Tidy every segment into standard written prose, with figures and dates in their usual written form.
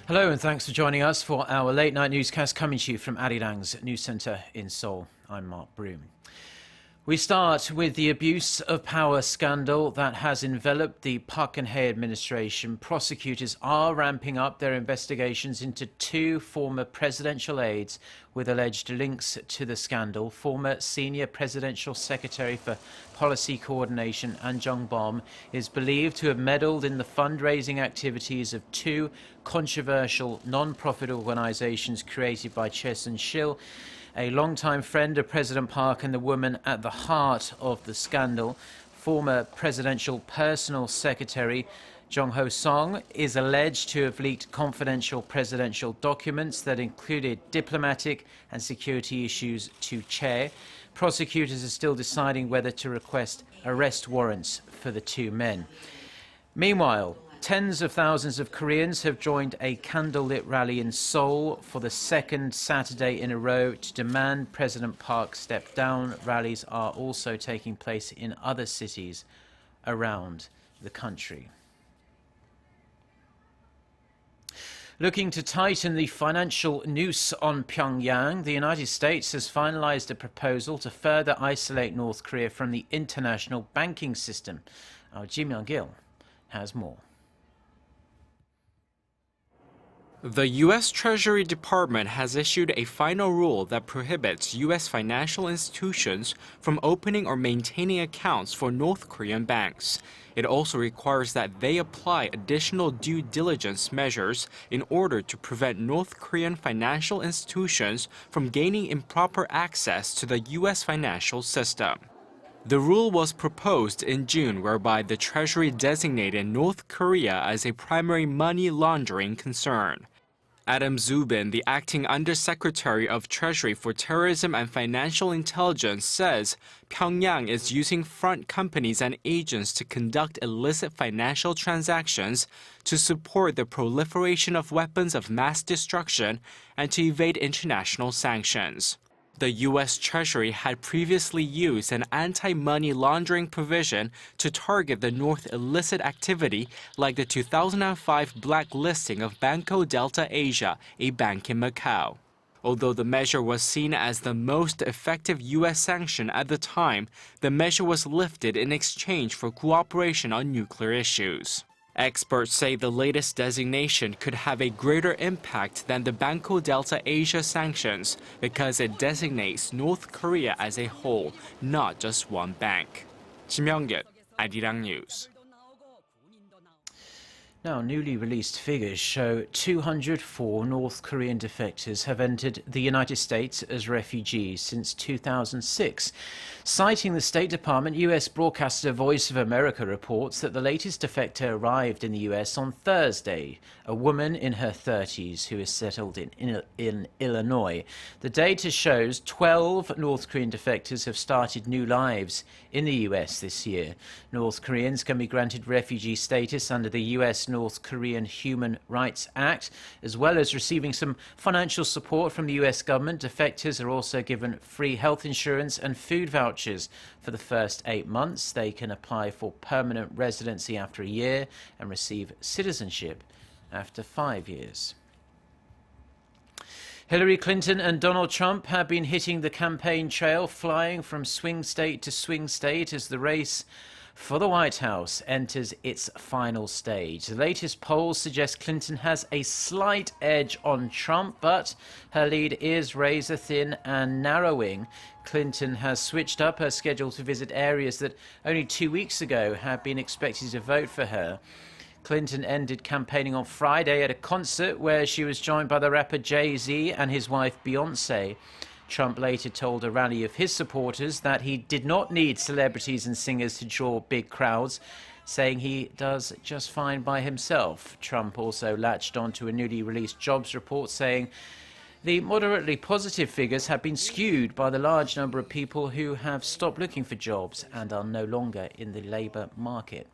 Hello and thanks for joining us for our late night newscast coming to you from Arirang's news centre in Seoul. I'm Mark Broom. We start with the abuse of power scandal that has enveloped the Park Geun-hye administration. Prosecutors are ramping up their investigations into two former presidential aides with alleged links to the scandal. Former senior presidential secretary for policy coordination An Jung-bom is believed to have meddled in the fundraising activities of two controversial non-profit organizations created by Choi Sun-sil, a longtime friend of President Park and the woman at the heart of the scandal. Former presidential personal secretary Jung Ho-song is alleged to have leaked confidential presidential documents that included diplomatic and security issues to Che. Prosecutors are still deciding whether to request arrest warrants for the two men. Meanwhile, tens of thousands of Koreans have joined a candlelit rally in Seoul for the second Saturday in a row to demand President Park step down. Rallies are also taking place in other cities around the country. Looking to tighten the financial noose on Pyongyang, the United States has finalized a proposal to further isolate North Korea from the international banking system. Our Ji Myung-gil has more. The U.S. Treasury Department has issued a final rule that prohibits U.S. financial institutions from opening or maintaining accounts for North Korean banks. It also requires that they apply additional due diligence measures in order to prevent North Korean financial institutions from gaining improper access to the U.S. financial system. The rule was proposed in June, whereby the Treasury designated North Korea as a primary money laundering concern. Adam Zubin, the acting Undersecretary of Treasury for Terrorism and Financial Intelligence, says Pyongyang is using front companies and agents to conduct illicit financial transactions to support the proliferation of weapons of mass destruction and to evade international sanctions. The U.S. Treasury had previously used an anti-money laundering provision to target the North illicit activity, like the 2005 blacklisting of Banco Delta Asia, a bank in Macau. Although the measure was seen as the most effective U.S. sanction at the time, the measure was lifted in exchange for cooperation on nuclear issues. Experts say the latest designation could have a greater impact than the Banco Delta Asia sanctions because it designates North Korea as a whole, not just one bank. Ji Myung-gil, Arirang News. Now, newly released figures show 204 North Korean defectors have entered the United States as refugees since 2006. Citing the State Department, U.S. broadcaster Voice of America reports that the latest defector arrived in the U.S. on Thursday, a woman in her 30s who is settled in Illinois. The data shows 12 North Korean defectors have started new lives in the U.S. this year. North Koreans can be granted refugee status under the U.S. North Korean Human Rights Act, as well as receiving some financial support from the U.S. government. Defectors are also given free health insurance and food vouchers for the first 8 months. They can apply for permanent residency after a year and receive citizenship after 5 years. Hillary Clinton and Donald Trump have been hitting the campaign trail, flying from swing state to swing state as the race for the White House enters its final stage. The latest polls suggest Clinton has a slight edge on Trump, but her lead is razor thin and narrowing. Clinton has switched up her schedule to visit areas that only 2 weeks ago had been expected to vote for her. Clinton ended campaigning on Friday at a concert where she was joined by the rapper Jay-Z and his wife Beyoncé. Trump later told a rally of his supporters that he did not need celebrities and singers to draw big crowds, saying he does just fine by himself. Trump also latched onto a newly released jobs report, saying the moderately positive figures have been skewed by the large number of people who have stopped looking for jobs and are no longer in the labour market.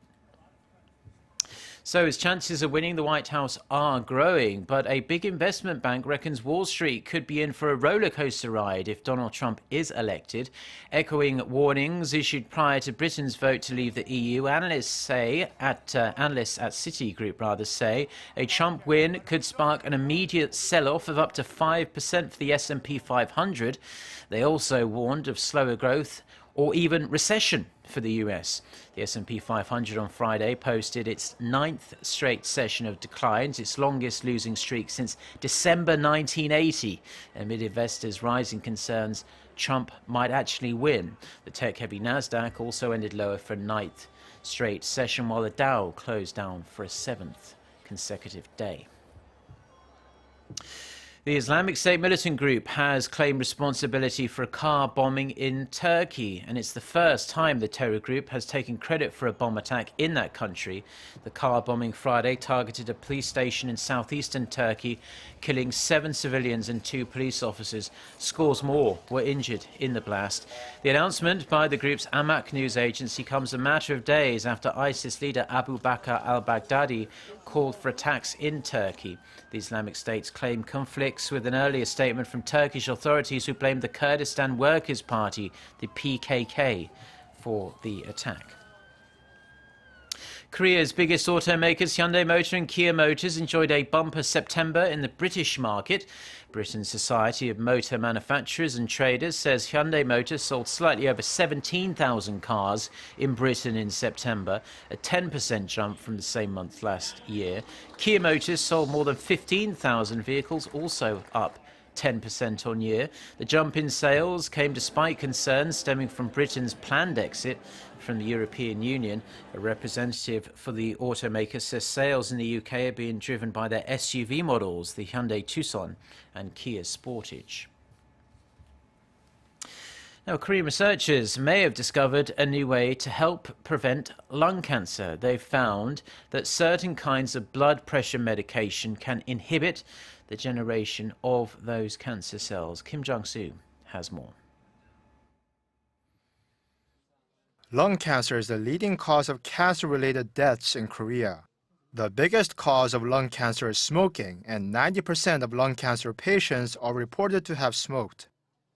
So his chances of winning the White House are growing, but a big investment bank reckons Wall Street could be in for a rollercoaster ride if Donald Trump is elected. Echoing warnings issued prior to Britain's vote to leave the EU, analysts at Citigroup say a Trump win could spark an immediate sell-off of up to 5% for the S&P 500. They also warned of slower growth or even recession for the US. The S&P 500 on Friday posted its 9th straight session of declines, its longest losing streak since December 1980, amid investors' rising concerns Trump might actually win. The tech-heavy Nasdaq also ended lower for a 9th straight session, while the Dow closed down for a 7th consecutive day. The Islamic State militant group has claimed responsibility for a car bombing in Turkey, and it's the first time the terror group has taken credit for a bomb attack in that country. The car bombing Friday targeted a police station in southeastern Turkey, killing 7 civilians and 2 police officers. Scores more were injured in the blast. The announcement by the group's Amaq news agency comes a matter of days after ISIS leader Abu Bakr al-Baghdadi called for attacks in Turkey. The Islamic State's claim conflicts with an earlier statement from Turkish authorities who blamed the Kurdistan Workers' Party, the PKK, for the attack. Korea's biggest automakers, Hyundai Motor and Kia Motors, enjoyed a bumper September in the British market. Britain's Society of Motor Manufacturers and Traders says Hyundai Motors sold slightly over 17,000 cars in Britain in September, a 10% jump from the same month last year. Kia Motors sold more than 15,000 vehicles, also up 10% on year. The jump in sales came despite concerns stemming from Britain's planned exit from the European Union. A representative for the automaker says sales in the UK are being driven by their SUV models, the Hyundai Tucson and Kia Sportage. Now, Korean researchers may have discovered a new way to help prevent lung cancer. They've found that certain kinds of blood pressure medication can inhibit the generation of those cancer cells. Kim Jung-soo has more. Lung cancer is the leading cause of cancer-related deaths in Korea. The biggest cause of lung cancer is smoking, and 90% of lung cancer patients are reported to have smoked.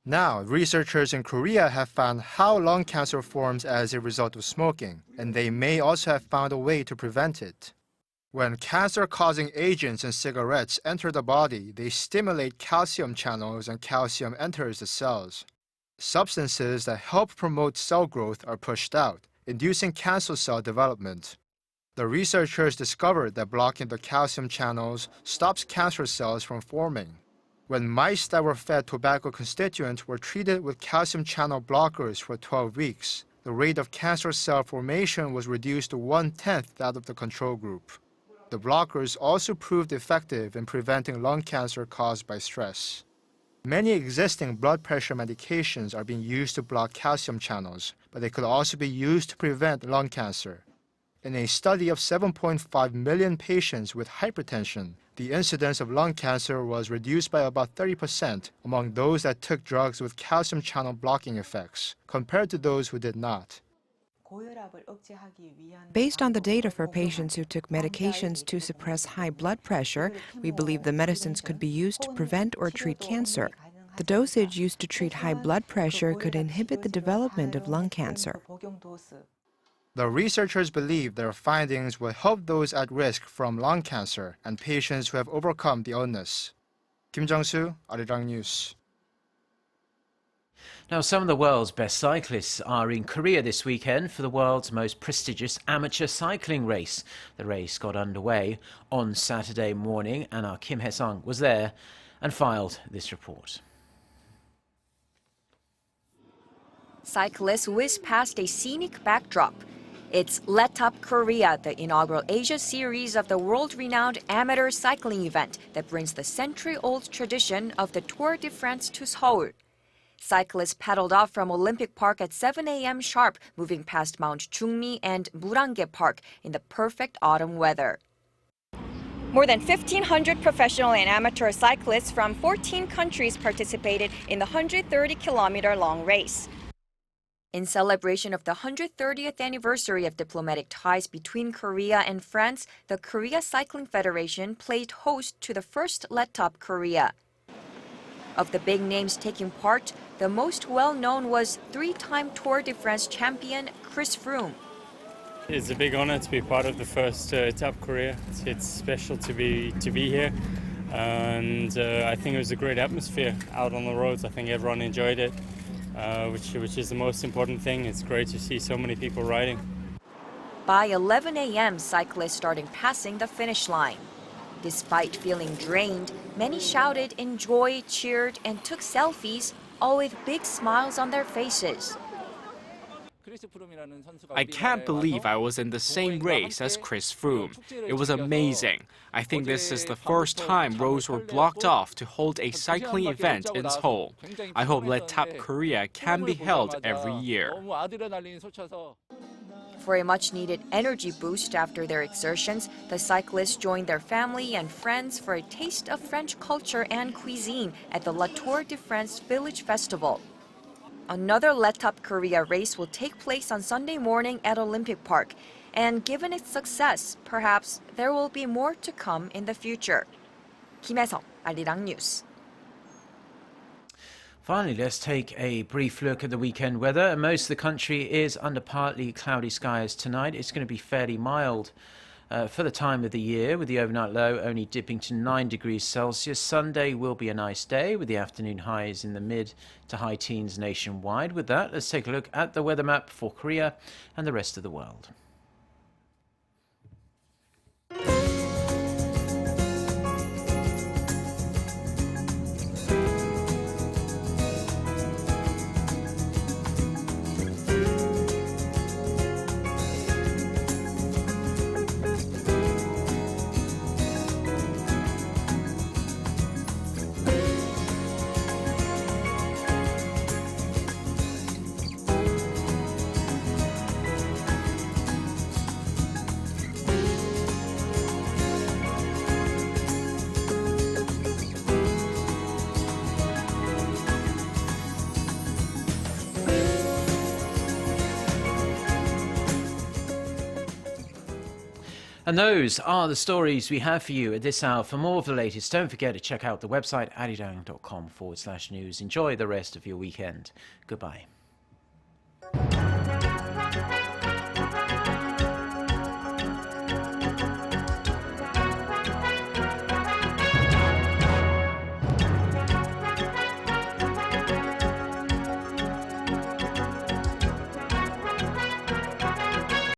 Now, researchers in Korea have found how lung cancer forms as a result of smoking, and they may also have found a way to prevent it. When cancer-causing agents in cigarettes enter the body, they stimulate calcium channels and calcium enters the cells. Substances that help promote cell growth are pushed out, inducing cancer cell development. The researchers discovered that blocking the calcium channels stops cancer cells from forming. When mice that were fed tobacco constituents were treated with calcium channel blockers for 12 weeks, the rate of cancer cell formation was reduced to 1/10 that of the control group. The blockers also proved effective in preventing lung cancer caused by stress. Many existing blood pressure medications are being used to block calcium channels, but they could also be used to prevent lung cancer. In a study of 7.5 million patients with hypertension, the incidence of lung cancer was reduced by about 30% among those that took drugs with calcium channel blocking effects, compared to those who did not. Based on the data for patients who took medications to suppress high blood pressure, we believe the medicines could be used to prevent or treat cancer. The dosage used to treat high blood pressure could inhibit the development of lung cancer. The researchers believe their findings will help those at risk from lung cancer and patients who have overcome the illness. Kim Jung-soo, Arirang News. Now, some of the world's best cyclists are in Korea this weekend for the world's most prestigious amateur cycling race. The race got underway on Saturday morning, and our Kim Hae-sung was there and filed this report. Cyclists whiz past a scenic backdrop. It's Let Up Korea, the inaugural Asia series of the world-renowned amateur cycling event that brings the century-old tradition of the Tour de France to Seoul. Cyclists paddled off from Olympic Park at 7 a.m. sharp, moving past Mount Jungmi and Murange Park in the perfect autumn weather. More than 1,500 professional and amateur cyclists from 14 countries participated in the 130-kilometer-long race. In celebration of the 130th anniversary of diplomatic ties between Korea and France, the Korea Cycling Federation played host to the first Letop Korea. Of the big names taking part, the most well-known was three-time Tour de France champion Chris Froome. It's a big honor to be part of the first Top Korea. It's special to be here, and I think it was a great atmosphere out on the roads. I think everyone enjoyed it, which is the most important thing. It's great to see so many people riding. By 11 a.m., cyclists started passing the finish line. Despite feeling drained, many shouted, enjoyed, cheered, and took selfies, all with big smiles on their faces. I can't believe I was in the same race as Chris Froome. It was amazing. I think this is the first time roads were blocked off to hold a cycling event in Seoul. I hope Letop Korea can be held every year. For a much-needed energy boost after their exertions, the cyclists joined their family and friends for a taste of French culture and cuisine at the La Tour de France Village Festival. Another Letop Korea race will take place on Sunday morning at Olympic Park, and given its success, perhaps there will be more to come in the future. Kim Hae-sung, Arirang News. Finally, let's take a brief look at the weekend weather. Most of the country is under partly cloudy skies tonight. It's going to be fairly mild for the time of the year, with the overnight low only dipping to 9 degrees Celsius. Sunday will be a nice day, with the afternoon highs in the mid to high teens nationwide. With that, let's take a look at the weather map for Korea and the rest of the world. And those are the stories we have for you at this hour. For more of the latest, don't forget to check out the website arirang.com/news. Enjoy the rest of your weekend. Goodbye.